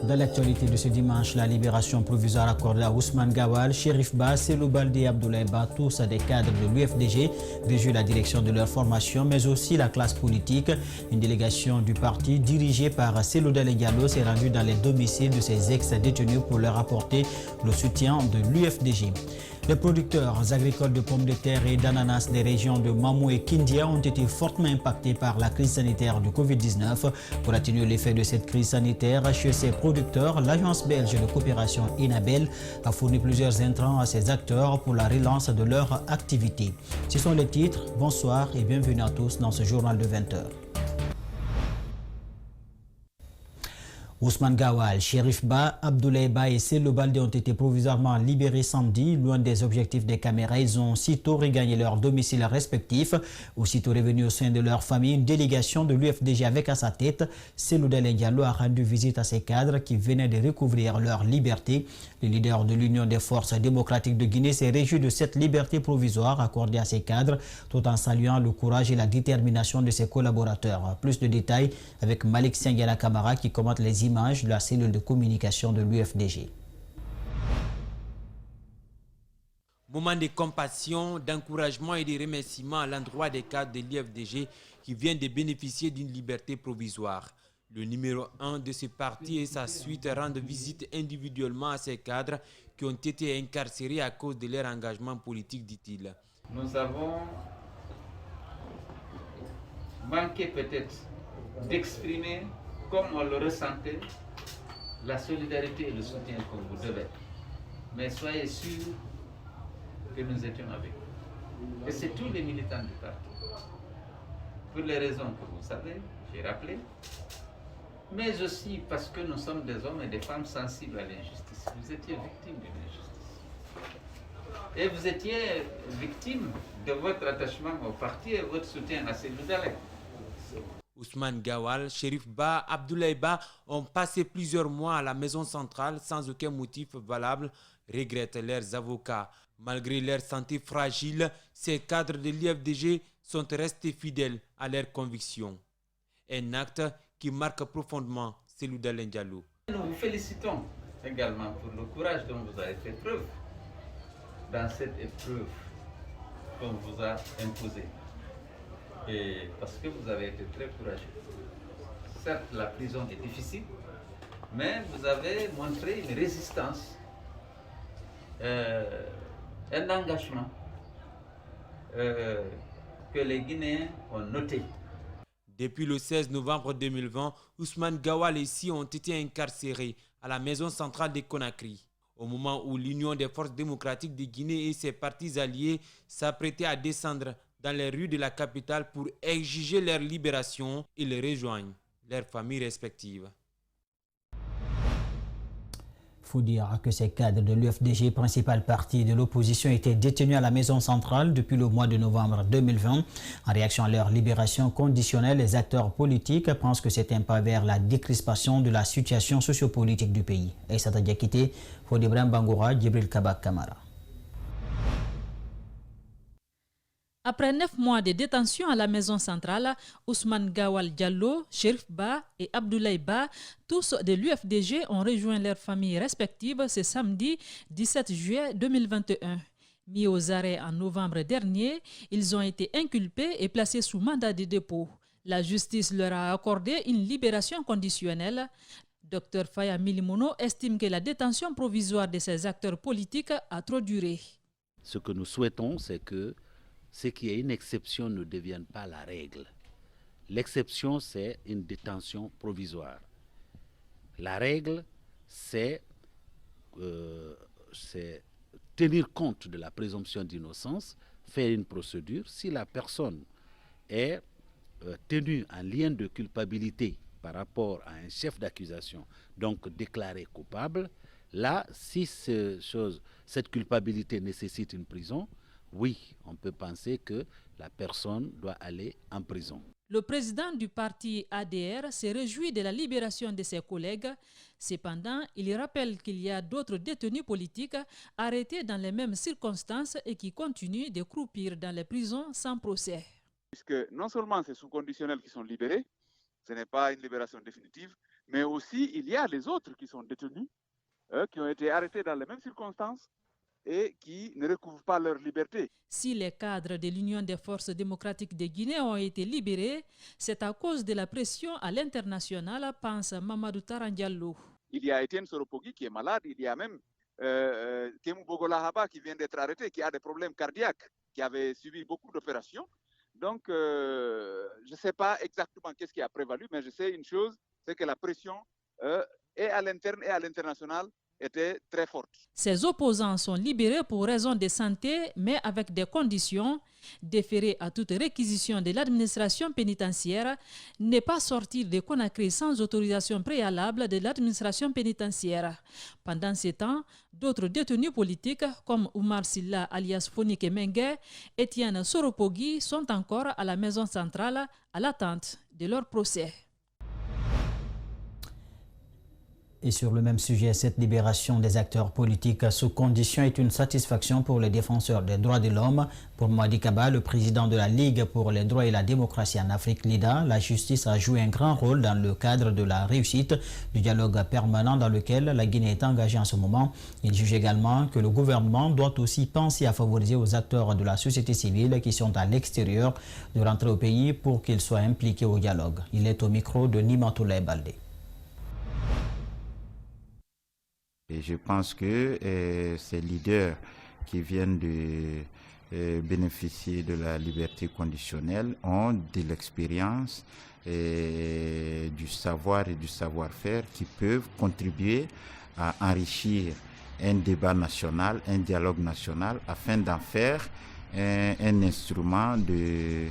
Dans l'actualité de ce dimanche, la libération provisoire accordée à Ousmane Gawal, Chérif Ba, Selou Baldé et Abdoulaye Ba, tous des cadres de l'UFDG, réjouit la direction de leur formation, mais aussi la classe politique. Une délégation du parti dirigée par Selou Dalein Diallo s'est rendue dans les domiciles de ces ex-détenus pour leur apporter le soutien de l'UFDG. Les producteurs agricoles de pommes de terre et d'ananas des régions de Mamou et Kindia ont été fortement impactés par la crise sanitaire du Covid-19. Pour atténuer l'effet de cette crise sanitaire, chez ces producteurs, l'agence belge de coopération Inabel a fourni plusieurs intrants à ces acteurs pour la relance de leur activité. Ce sont les titres. Bonsoir et bienvenue à tous dans ce journal de 20h. Ousmane Gawal, Chérif Ba, Abdoulaye Ba et Selou Baldé ont été provisoirement libérés samedi. Loin des objectifs des caméras, ils ont sitôt regagné leur domicile respectif. Aussitôt revenus au sein de leur famille, une délégation de l'UFDG avec à sa tête, Selou Dalein Diallo a rendu visite à ces cadres qui venaient de recouvrir leur liberté. Le leader de l'Union des forces démocratiques de Guinée s'est réjoui de cette liberté provisoire accordée à ces cadres, tout en saluant le courage et la détermination de ses collaborateurs. Plus de détails avec Malik Senghela Kamara qui commente les images de la cellule de communication de l'UFDG. Moment de compassion, d'encouragement et de remerciements à l'endroit des cadres de l'UFDG qui viennent de bénéficier d'une liberté provisoire. Le numéro 1 de ce parti et sa suite rendent visite individuellement à ces cadres qui ont été incarcérés à cause de leur engagement politique, dit-il. Nous avons manqué peut-être d'exprimer, comme on le ressentait, la solidarité et le soutien qu'on vous devait. Mais soyez sûrs que nous étions avec vous. Et c'est tous les militants du parti. Pour les raisons que vous savez, j'ai rappelé, mais aussi parce que nous sommes des hommes et des femmes sensibles à l'injustice. Vous étiez victimes d'une injustice. Et vous étiez victime de votre attachement au parti et votre soutien à Selou Dalein. Ousmane Gawal, Chérif Ba, Abdoulaye Ba ont passé plusieurs mois à la maison centrale sans aucun motif valable, regrettent leurs avocats. Malgré leur santé fragile, ces cadres de l'UFDG sont restés fidèles à leurs convictions. Un acte qui marque profondément Selou Dalein Diallo. Nous vous félicitons également pour le courage dont vous avez fait preuve dans cette épreuve qu'on vous a imposée. Et parce que vous avez été très courageux. Certes, la prison est difficile, mais vous avez montré une résistance, un engagement que les Guinéens ont noté. Depuis le 16 novembre 2020, Ousmane Gawal et Si ont été incarcérés à la maison centrale de Conakry. Au moment où l'Union des forces démocratiques de Guinée et ses partis alliés s'apprêtaient à descendre dans les rues de la capitale pour exiger leur libération, ils rejoignent leurs familles respectives. Il faut dire que ces cadres de l'UFDG, principal parti de l'opposition, étaient détenus à la maison centrale depuis le mois de novembre 2020. En réaction à leur libération conditionnelle, les acteurs politiques pensent que c'est un pas vers la décrispation de la situation sociopolitique du pays. Et ça a quitté Fodebram Bangoura, Djibril Kabak Kamara. Après 9 mois de détention à la maison centrale, Ousmane Gawal Diallo, Chérif Ba et Abdoulaye Ba, tous de l'UFDG, ont rejoint leurs familles respectives ce samedi 17 juillet 2021. Mis aux arrêts en novembre dernier, ils ont été inculpés et placés sous mandat de dépôt. La justice leur a accordé une libération conditionnelle. Dr Faya Milimono estime que la détention provisoire de ces acteurs politiques a trop duré. Ce que nous souhaitons, c'est que ce qui est une exception ne devienne pas la règle. L'exception, c'est une détention provisoire. La règle, c'est tenir compte de la présomption d'innocence, faire une procédure. Si la personne est tenue en lien de culpabilité par rapport à un chef d'accusation, donc déclaré coupable, là, si cette culpabilité nécessite une prison, oui, on peut penser que la personne doit aller en prison. Le président du parti ADR s'est réjoui de la libération de ses collègues. Cependant, il rappelle qu'il y a d'autres détenus politiques arrêtés dans les mêmes circonstances et qui continuent de croupir dans les prisons sans procès. Puisque non seulement c'est sous conditionnel qu'ils sont libérés, ce n'est pas une libération définitive, Mais aussi, il y a les autres qui sont détenus, qui ont été arrêtés dans les mêmes circonstances et qui ne recouvrent pas leur liberté. Si les cadres de l'Union des forces démocratiques de Guinée ont été libérés, c'est à cause de la pression à l'international, pense Mamadou Taran Diallo. Il y a Etienne Soropogui qui est malade, il y a même Kemou Bogolahaba qui vient d'être arrêté, qui a des problèmes cardiaques, qui avait subi beaucoup d'opérations. Donc, je ne sais pas exactement qu'est-ce qui a prévalu, mais je sais une chose, c'est que la pression et à l'interne et à l'international était très forte. Ces opposants sont libérés pour raisons de santé, mais avec des conditions: déférer à toute réquisition de l'administration pénitentiaire, ne pas sortir de Conakry sans autorisation préalable de l'administration pénitentiaire. Pendant ce temps, d'autres détenus politiques comme Oumar Silla alias Fonike Mengue, Etienne Soropogui sont encore à la maison centrale à l'attente de leur procès. Et sur le même sujet, cette libération des acteurs politiques sous condition est une satisfaction pour les défenseurs des droits de l'homme. Pour Mouadi Kaba, le président de la Ligue pour les droits et la démocratie en Afrique, LIDA, la justice a joué un grand rôle dans le cadre de la réussite du dialogue permanent dans lequel la Guinée est engagée en ce moment. Il juge également que le gouvernement doit aussi penser à favoriser aux acteurs de la société civile qui sont à l'extérieur de rentrer au pays pour qu'ils soient impliqués au dialogue. Il est au micro de Nimatoulaye Baldé. Et je pense que ces leaders qui viennent de bénéficier de la liberté conditionnelle ont de l'expérience, du savoir et du savoir-faire qui peuvent contribuer à enrichir un débat national, un dialogue national, afin d'en faire un instrument de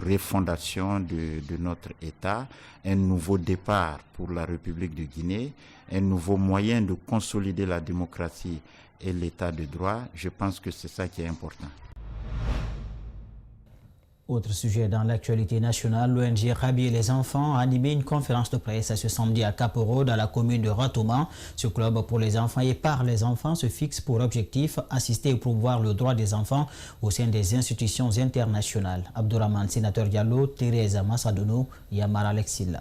refondation de notre État, un nouveau départ pour la République de Guinée, un nouveau moyen de consolider la démocratie et l'État de droit. Je pense que c'est ça qui est important. Autre sujet dans l'actualité nationale, l'ONG Rabier les enfants a animé une conférence de presse ce samedi à Kaporo dans la commune de Ratouma. Ce club pour les enfants et par les enfants se fixe pour objectif assister et promouvoir le droit des enfants au sein des institutions internationales. Abdourahmane Sénateur Diallo, Thérèse Massadono, Yamar Alexilla.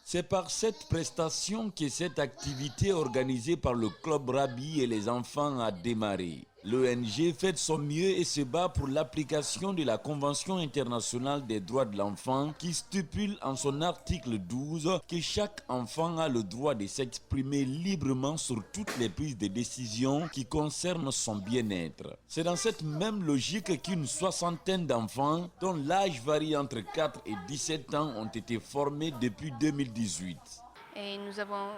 C'est par cette prestation que cette activité organisée par le Club Rabi et les enfants a démarré. L'ONG fait de son mieux et se bat pour l'application de la Convention internationale des droits de l'enfant qui stipule en son article 12 que chaque enfant a le droit de s'exprimer librement sur toutes les prises de décision qui concernent son bien-être. C'est dans cette même logique qu'une soixantaine d'enfants, dont l'âge varie entre 4 et 17 ans, ont été formés depuis 2018. Et nous avons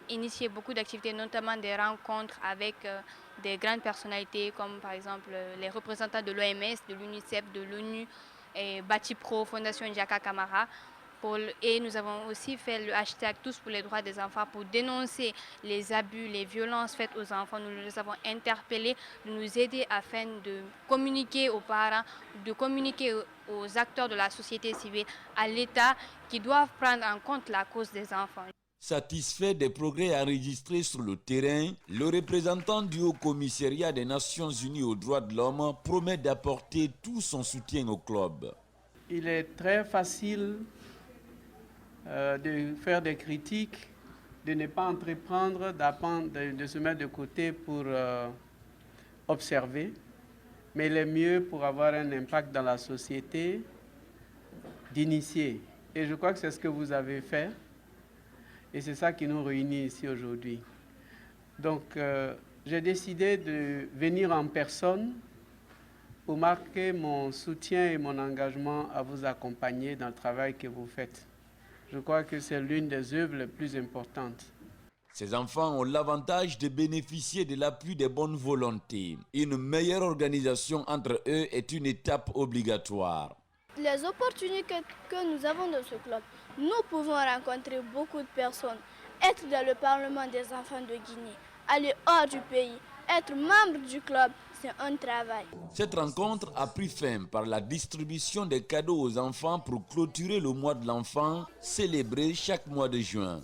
initié beaucoup d'activités, notamment des rencontres avec des grandes personnalités comme par exemple les représentants de l'OMS, de l'UNICEF, de l'ONU, et Batipro, Fondation Njaka Kamara. Et nous avons aussi fait le hashtag Tous pour les droits des enfants pour dénoncer les abus, les violences faites aux enfants. Nous les avons interpellés de nous aider afin de communiquer aux parents, de communiquer aux acteurs de la société civile, à l'État qui doivent prendre en compte la cause des enfants. Satisfait des progrès enregistrés sur le terrain, le représentant du Haut-Commissariat des Nations Unies aux droits de l'homme promet d'apporter tout son soutien au club. Il est très facile de faire des critiques, de ne pas entreprendre, de se mettre de côté pour observer. Mais il est mieux pour avoir un impact dans la société d'initier. Et je crois que c'est ce que vous avez fait. Et c'est ça qui nous réunit ici aujourd'hui. Donc, j'ai décidé de venir en personne pour marquer mon soutien et mon engagement à vous accompagner dans le travail que vous faites. Je crois que c'est l'une des œuvres les plus importantes. Ces enfants ont l'avantage de bénéficier de l'appui des bonnes volontés. Une meilleure organisation entre eux est une étape obligatoire. Les opportunités que nous avons dans ce club, nous pouvons rencontrer beaucoup de personnes, être dans le Parlement des enfants de Guinée, aller hors du pays, être membre du club, c'est un travail. Cette rencontre a pris fin par la distribution des cadeaux aux enfants pour clôturer le mois de l'enfant, célébré chaque mois de juin.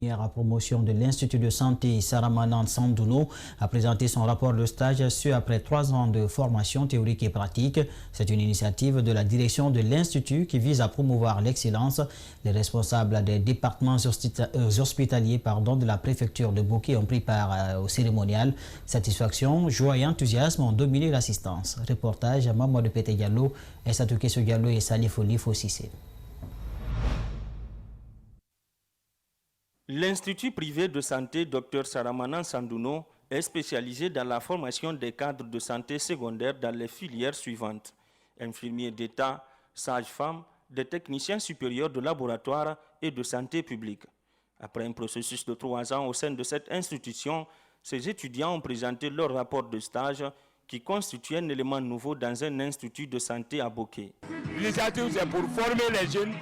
La promotion de l'Institut de santé Saramanand Sandouno a présenté son rapport de stage, ce après 3 ans de formation théorique et pratique. C'est une initiative de la direction de l'Institut qui vise à promouvoir l'excellence. Les responsables des départements hospitaliers de la préfecture de Bouquet ont pris part au cérémonial. Satisfaction, joie et enthousiasme ont dominé l'assistance. Reportage à Mamadou Pété Diallo, Essatou Kesso Diallo et Salif Olifo Sissé. L'Institut privé de santé Dr Saramanand Sandouno est spécialisé dans la formation des cadres de santé secondaire dans les filières suivantes: infirmiers d'État, sages-femmes, des techniciens supérieurs de laboratoire et de santé publique. Après un processus de 3 ans au sein de cette institution, ces étudiants ont présenté leur rapport de stage qui constitue un élément nouveau dans un institut de santé à Bouquet. L'initiative, c'est pour former les jeunes,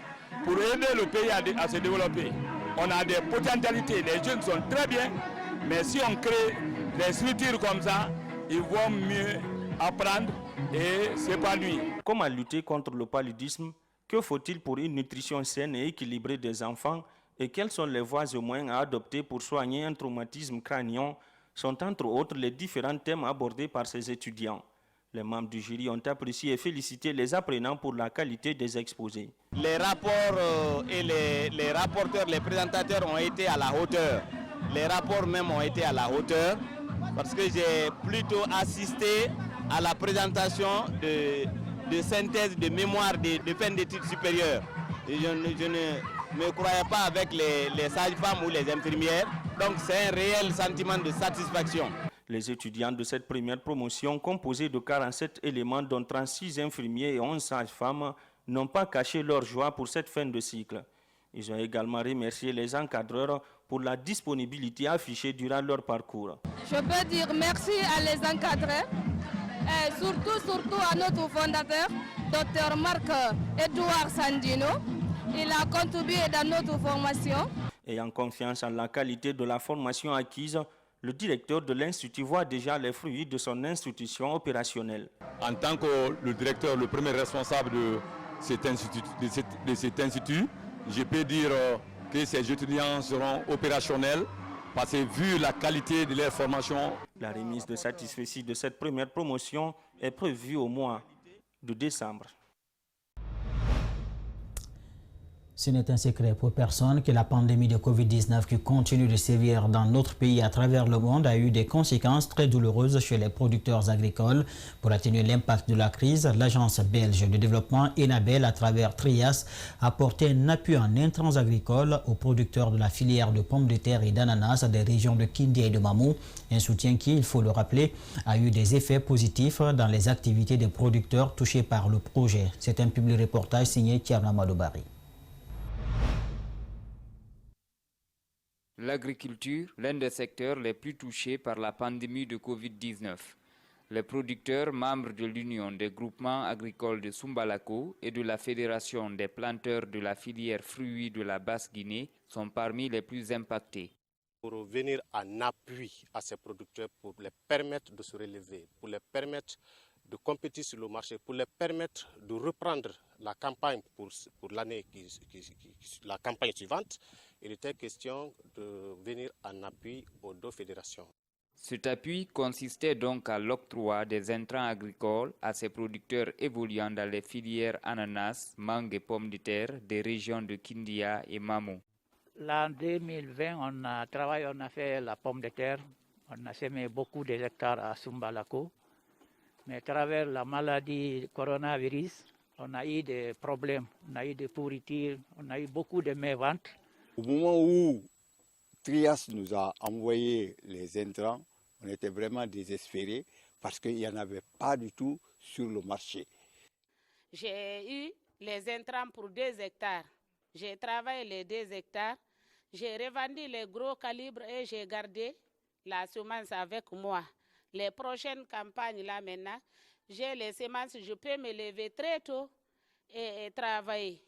pour aider le pays à se développer. On a des potentialités, les jeunes sont très bien, mais si on crée des structures comme ça, ils vont mieux apprendre et s'épanouir. Comment lutter contre le paludisme? Que faut-il pour une nutrition saine et équilibrée des enfants? Et quelles sont les voies et moyens à adopter pour soigner un traumatisme crânien? Sont entre autres les différents thèmes abordés par ces étudiants. Les membres du jury ont apprécié et félicité les apprenants pour la qualité des exposés. Les rapports et les rapporteurs, les présentateurs ont été à la hauteur. Les rapports même ont été à la hauteur parce que j'ai plutôt assisté à la présentation de synthèse de mémoire de fin d'études supérieures. Et je ne me croyais pas avec les sages-femmes ou les infirmières. Donc c'est un réel sentiment de satisfaction. Les étudiants de cette première promotion, composée de 47 éléments dont 36 infirmiers et 11 sages-femmes, n'ont pas caché leur joie pour cette fin de cycle. Ils ont également remercié les encadreurs pour la disponibilité affichée durant leur parcours. Je peux dire merci à les encadreurs et surtout à notre fondateur, Dr Marc-Edouard Sandino. Il a contribué dans notre formation. Ayant confiance en la qualité de la formation acquise, le directeur de l'Institut voit déjà les fruits de son institution opérationnelle. En tant que le directeur, le premier responsable de cet institut, je peux dire que ces étudiants seront opérationnels parce que vu la qualité de leur formation. La remise de satisfecit de cette première promotion est prévue au mois de décembre. Ce n'est un secret pour personne que la pandémie de Covid-19 qui continue de sévir dans notre pays et à travers le monde a eu des conséquences très douloureuses chez les producteurs agricoles. Pour atténuer l'impact de la crise, l'agence belge de développement Enabel, à travers Trias, a apporté un appui en intrants agricoles aux producteurs de la filière de pommes de terre et d'ananas des régions de Kindia et de Mamou. Un soutien qui, il faut le rappeler, a eu des effets positifs dans les activités des producteurs touchés par le projet. C'est un public reportage signé Thierry Madobari. L'agriculture, l'un des secteurs les plus touchés par la pandémie de Covid-19. Les producteurs membres de l'Union des groupements agricoles de Sumbalako et de la Fédération des planteurs de la filière fruits de la Basse-Guinée sont parmi les plus impactés. Pour venir en appui à ces producteurs, pour les permettre de se relever, pour les permettre de compétir sur le marché, pour les permettre de reprendre la campagne pour l'année la campagne suivante, il était question de venir en appui aux deux fédérations. Cet appui consistait donc à l'octroi des intrants agricoles à ces producteurs évoluant dans les filières ananas, mangue et pommes de terre des régions de Kindia et Mamou. L'an 2020, on a fait la pomme de terre, on a semé beaucoup de hectares à Sumbalako. Mais à travers la maladie coronavirus, on a eu des problèmes, on a eu des pourritures, on a eu beaucoup de méventes. Au moment où Trias nous a envoyé les intrants, on était vraiment désespérés parce qu'il n'y en avait pas du tout sur le marché. J'ai eu les intrants pour 2 hectares. J'ai travaillé les 2 hectares. J'ai revendu les gros calibres et j'ai gardé la semence avec moi. Les prochaines campagnes là maintenant, j'ai les semences, je peux me lever très tôt et travailler.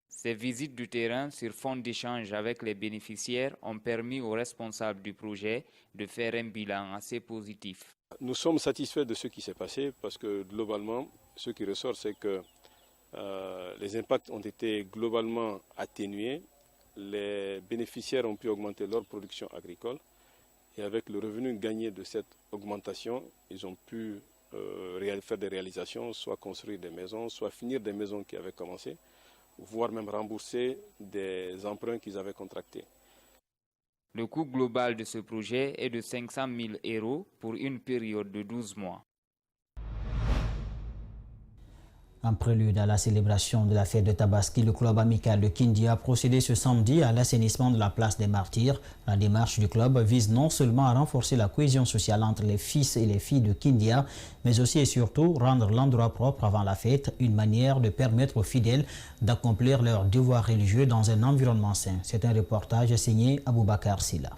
Ces visites du terrain sur fond d'échange avec les bénéficiaires ont permis aux responsables du projet de faire un bilan assez positif. Nous sommes satisfaits de ce qui s'est passé parce que globalement, ce qui ressort, c'est que les impacts ont été globalement atténués. les bénéficiaires ont pu augmenter leur production agricole. Et avec le revenu gagné de cette augmentation, ils ont pu faire des réalisations, soit construire des maisons, soit finir des maisons qui avaient commencé, voire même rembourser des emprunts qu'ils avaient contractés. Le coût global de ce projet est de 500 000 € pour une période de 12 mois. En prélude à la célébration de la fête de Tabaski, le club amical de Kindia a procédé ce samedi à l'assainissement de la place des Martyrs. La démarche du club vise non seulement à renforcer la cohésion sociale entre les fils et les filles de Kindia, mais aussi et surtout rendre l'endroit propre avant la fête, une manière de permettre aux fidèles d'accomplir leurs devoirs religieux dans un environnement sain. C'est un reportage signé Aboubakar Silla.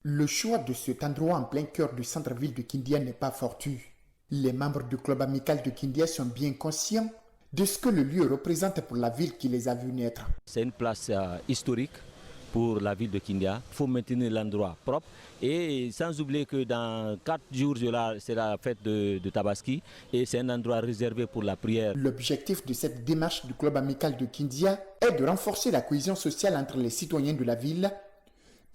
Le choix de cet endroit en plein cœur du centre-ville de Kindia n'est pas fortuit. Les membres du club amical de Kindia sont bien conscients de ce que le lieu représente pour la ville qui les a vus naître. C'est une place historique pour la ville de Kindia. Il faut maintenir l'endroit propre et sans oublier que dans 4 jours, c'est la fête de Tabaski et c'est un endroit réservé pour la prière. L'objectif de cette démarche du club amical de Kindia est de renforcer la cohésion sociale entre les citoyens de la ville,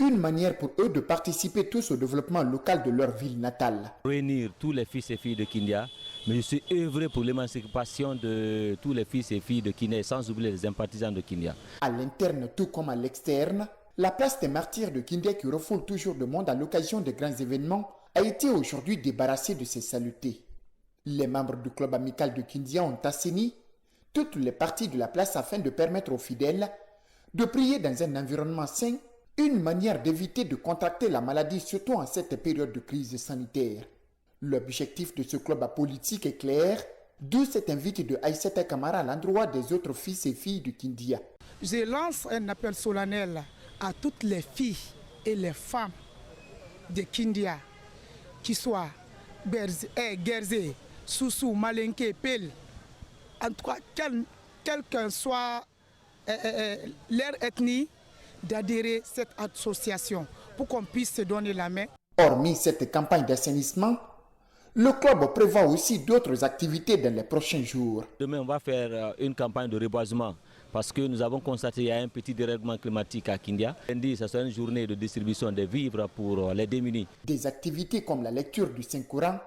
une manière pour eux de participer tous au développement local de leur ville natale. Réunir tous les fils et filles de Kindia, mais aussi œuvrer pour l'émancipation de tous les fils et filles de Kindia, sans oublier les sympathisants de Kindia. À l'interne tout comme à l'externe, la place des Martyrs de Kindia, qui refoule toujours de monde à l'occasion de grands événements, a été aujourd'hui débarrassée de ses saletés. Les membres du club amical de Kindia ont assaini toutes les parties de la place afin de permettre aux fidèles de prier dans un environnement sain, une manière d'éviter de contracter la maladie, surtout en cette période de crise sanitaire. L'objectif de ce club apolitique est clair, d'où cette invite de Aïssata Kamara à l'endroit des autres fils et filles de Kindia. Je lance un appel solennel à toutes les filles et les femmes de Kindia, qui soient Guerzé, Soussou, Malinké, Pel, en tout cas, quelle que soit leur ethnie, d'adhérer à cette association pour qu'on puisse se donner la main. Hormis cette campagne d'assainissement, le club prévoit aussi d'autres activités dans les prochains jours. Demain, on va faire une campagne de reboisement parce que nous avons constaté qu'il y a un petit dérèglement climatique à Kindia. Lundi, ce sera une journée de distribution des vivres pour les démunis. Des activités comme la lecture du Saint-Coran,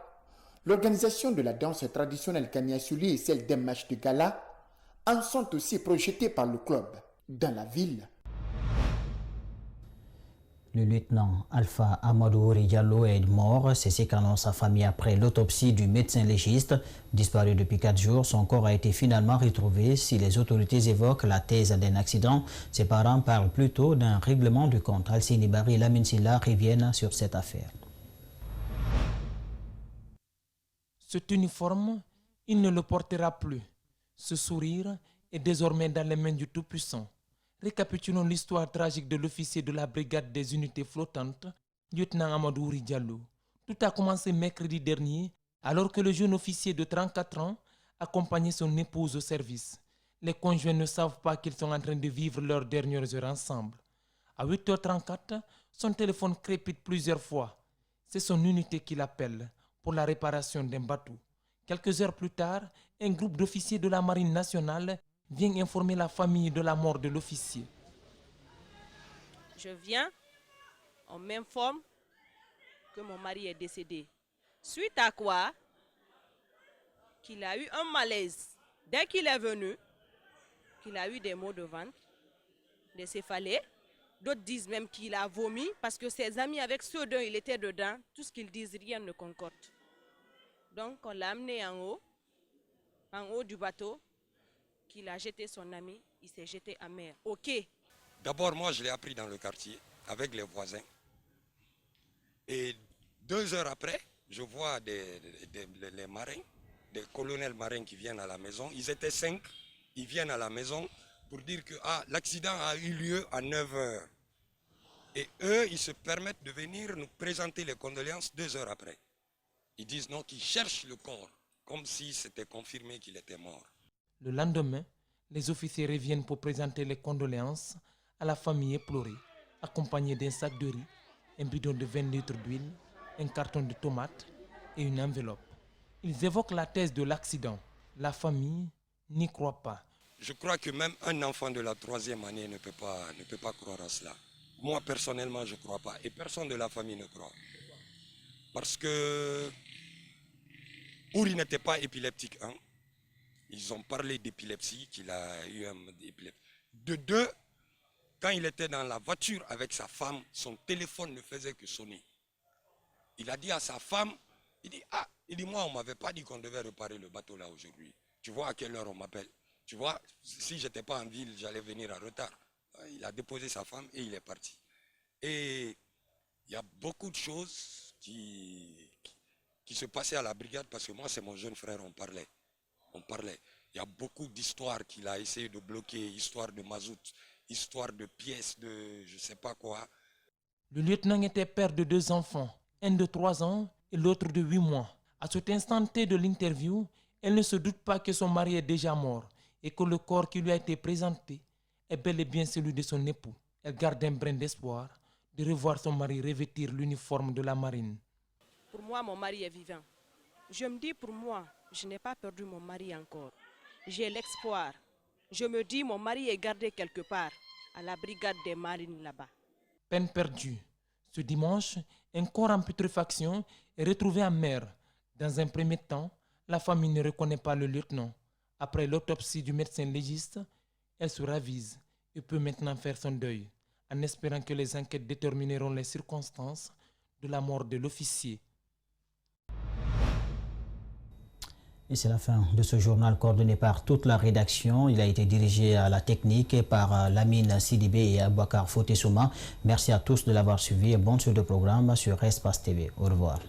l'organisation de la danse traditionnelle Kanyasuli et celle d'un match de gala en sont aussi projetées par le club. Dans la ville, le lieutenant Alpha Amadou Diallo est mort, c'est ce qu'annonce sa famille après l'autopsie du médecin légiste. Disparu depuis 4 jours, son corps a été finalement retrouvé. Si les autorités évoquent la thèse d'un accident, ses parents parlent plutôt d'un règlement de compte. Alcini Barry et Lamine Silla reviennent sur cette affaire. Cet uniforme, il ne le portera plus. Ce sourire est désormais dans les mains du Tout-Puissant. Récapitulons l'histoire tragique de l'officier de la brigade des unités flottantes, lieutenant Amadou Diallo. Tout a commencé mercredi dernier, alors que le jeune officier de 34 ans accompagnait son épouse au service. Les conjoints ne savent pas qu'ils sont en train de vivre leurs dernières heures ensemble. À 8h34, son téléphone crépite plusieurs fois. C'est son unité qui l'appelle pour la réparation d'un bateau. Quelques heures plus tard, un groupe d'officiers de la Marine nationale vient informer la famille de la mort de l'officier. Je viens, on m'informe que mon mari est décédé. Suite à quoi, qu'il a eu un malaise. Dès qu'il est venu, qu'il a eu des maux de ventre, des céphalées. D'autres disent même qu'il a vomi parce que ses amis, avec ceux dont il était dedans, tout ce qu'ils disent, rien ne concorde. Donc on l'a amené en haut du bateau, qu'il a jeté son ami, il s'est jeté en mer. Ok. D'abord, moi, je l'ai appris dans le quartier, avec les voisins. Et 2 heures après, je vois les marins, des colonels marins qui viennent à la maison. Ils étaient 5, ils viennent à la maison pour dire que l'accident a eu lieu à 9 heures. Et eux, ils se permettent de venir nous présenter les condoléances 2 heures après. Ils disent non, qu'ils cherchent le corps, comme si c'était confirmé qu'il était mort. Le lendemain, les officiers reviennent pour présenter les condoléances à la famille éplorée, accompagnés d'un sac de riz, un bidon de 20 litres d'huile, un carton de tomates et une enveloppe. Ils évoquent la thèse de l'accident. La famille n'y croit pas. je crois que même un enfant de la 3e année ne peut pas croire à cela. Moi, personnellement, je ne crois pas. Et personne de la famille ne croit. Parce que Ouri n'était pas épileptique. Hein. Ils ont parlé d'épilepsie, qu'il a eu un épilepsie. De deux, quand il était dans la voiture avec sa femme, son téléphone ne faisait que sonner. Il a dit à sa femme, il dit, moi, on ne m'avait pas dit qu'on devait réparer le bateau là aujourd'hui. Tu vois à quelle heure on m'appelle? Tu vois, si je n'étais pas en ville, j'allais venir en retard. Il a déposé sa femme et il est parti. Et il y a beaucoup de choses qui se passaient à la brigade parce que moi, c'est mon jeune frère, on parlait. Il y a beaucoup d'histoires qu'il a essayé de bloquer, histoire de mazout, histoire de pièces, de je ne sais pas quoi. Le lieutenant était père de 2 enfants, un de 3 ans et l'autre de 8 mois. À cet instant T de l'interview, elle ne se doute pas que son mari est déjà mort et que le corps qui lui a été présenté est bel et bien celui de son époux. Elle garde un brin d'espoir de revoir son mari revêtir l'uniforme de la marine. Pour moi, mon mari est vivant. Je me dis pour moi, je n'ai pas perdu mon mari encore. J'ai l'espoir. Je me dis mon mari est gardé quelque part à la brigade des marines là-bas. Peine perdue. Ce dimanche, un corps en putréfaction est retrouvé en mer. Dans un premier temps, la famille ne reconnaît pas le lieutenant. Après l'autopsie du médecin légiste, elle se ravise et peut maintenant faire son deuil, en espérant que les enquêtes détermineront les circonstances de la mort de l'officier. Et c'est la fin de ce journal coordonné par toute la rédaction. Il a été dirigé à la technique par Lamine Sidibé et Abouakar Fotesouma. Merci à tous de l'avoir suivi et bonne suite de programme sur Espace TV. Au revoir.